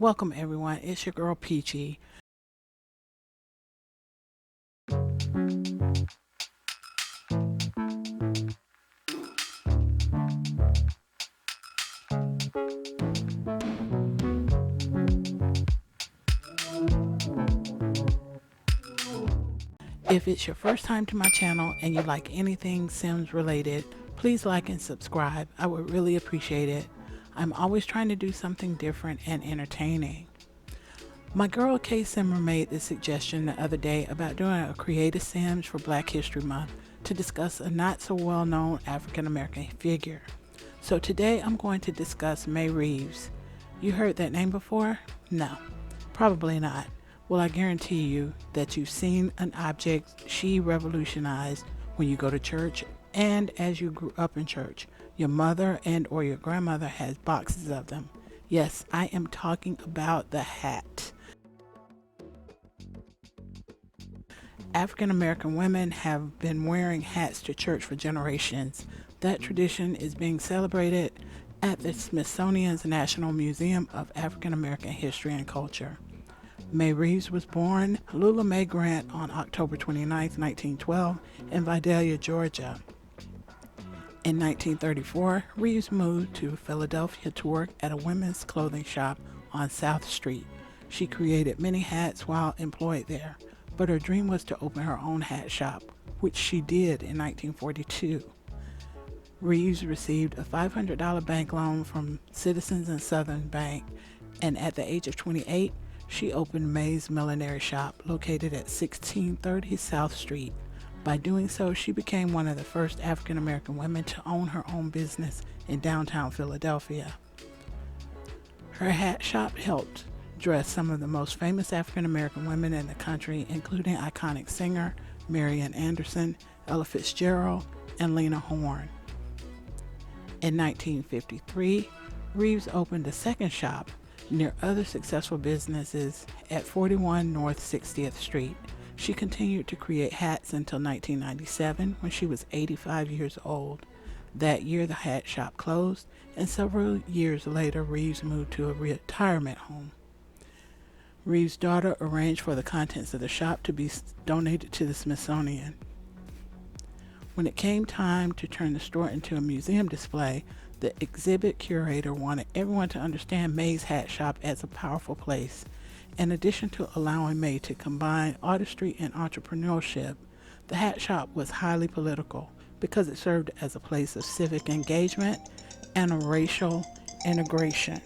Welcome everyone, it's your girl Peachy. If it's your first time to my channel and you like anything Sims related, please like and subscribe. I would really appreciate it. I'm always trying to do something different and entertaining. My girl K Simmer made this suggestion the other day about doing a creative Sims for Black History Month to discuss a not so well known African American figure. So today I'm going to discuss Mae Reeves. You heard that name before? No, probably not. Well, I guarantee you that you've seen an object she revolutionized when you go to church and as you grew up in church. Your mother and or your grandmother has boxes of them. Yes, I am talking about the hat. African American women have been wearing hats to church for generations. That tradition is being celebrated at the Smithsonian's National Museum of African American History and Culture. Mae Reeves was born Lula Mae Grant on October 29, 1912, in Vidalia, Georgia. In 1934, Reeves moved to Philadelphia to work at a women's clothing shop on South Street. She created many hats while employed there, but her dream was to open her own hat shop, which she did in 1942. Reeves received a $500 bank loan from Citizens and Southern Bank, and at the age of 28, she opened Mae's Millinery shop located at 1630 South Street. By doing so, she became one of the first African American women to own her own business in downtown Philadelphia. Her hat shop helped dress some of the most famous African American women in the country, including iconic singer Marian Anderson, Ella Fitzgerald, and Lena Horne. In 1953, Reeves opened a second shop near other successful businesses at 41 North 60th Street. She continued to create hats until 1997 when she was 85 years old. That year the hat shop closed, and several years later Reeves moved to a retirement home. Reeves' daughter arranged for the contents of the shop to be donated to the Smithsonian. When it came time to turn the store into a museum display, the exhibit curator wanted everyone to understand Mae's hat shop as a powerful place. In addition to allowing Mae to combine artistry and entrepreneurship, the hat shop was highly political because it served as a place of civic engagement and a racial integration.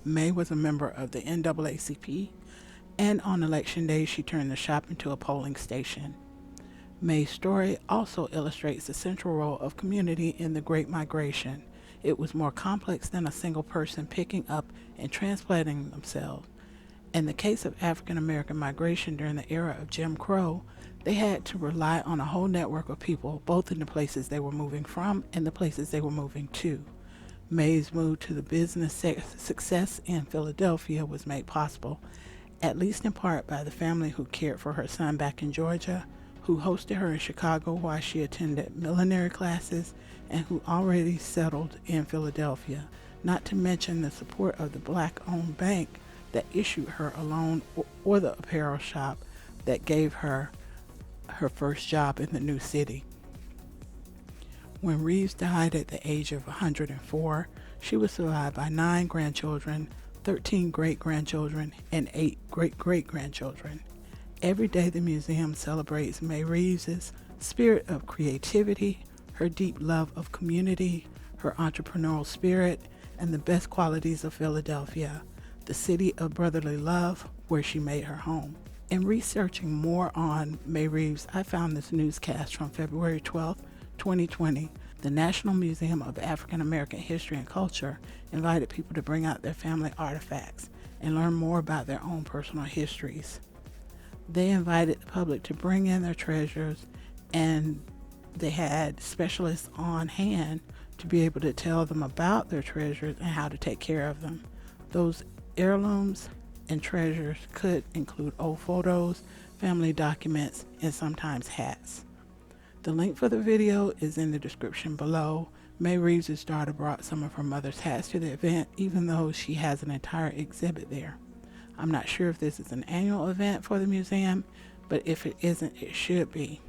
Mae was a member of the NAACP, and on election day she turned the shop into a polling station. Mae's story also illustrates the central role of community in the Great Migration. It was more complex than a single person picking up and transplanting themselves. In the case of African American migration during the era of Jim Crow, they had to rely on a whole network of people, both in the places they were moving from and the places they were moving to. Mae's move to the business success in Philadelphia was made possible, at least in part by the family who cared for her son back in Georgia, who hosted her in Chicago while she attended millinery classes, and who already settled in Philadelphia, not to mention the support of the Black-owned bank that issued her a loan or the apparel shop that gave her her first job in the new city. When Reeves died at the age of 104, she was survived by 9 grandchildren, 13 great-grandchildren, and 8 great-great-grandchildren. Every day the museum celebrates Mae Reeves' spirit of creativity, her deep love of community, her entrepreneurial spirit, and the best qualities of Philadelphia, the city of brotherly love where she made her home. In researching more on Mae Reeves, I found this newscast from February 12, 2020. The National Museum of African American History and Culture invited people to bring out their family artifacts and learn more about their own personal histories. They invited the public to bring in their treasures, and they had specialists on hand to be able to tell them about their treasures and how to take care of them. Those heirlooms and treasures could include old photos, family documents, and sometimes hats. The link for the video is in the description below. Mae Reeves' daughter brought some of her mother's hats to the event, even though she has an entire exhibit there. I'm not sure if this is an annual event for the museum, but if it isn't, it should be.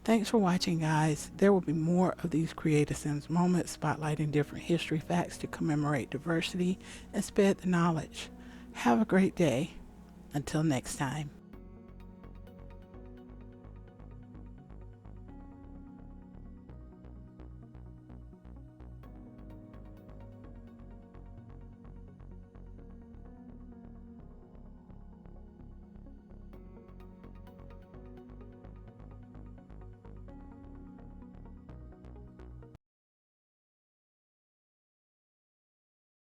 Thanks for watching, guys. There will be more of these Creative Sims moments spotlighting different history facts to commemorate diversity and spread the knowledge. Have a great day. Until next time.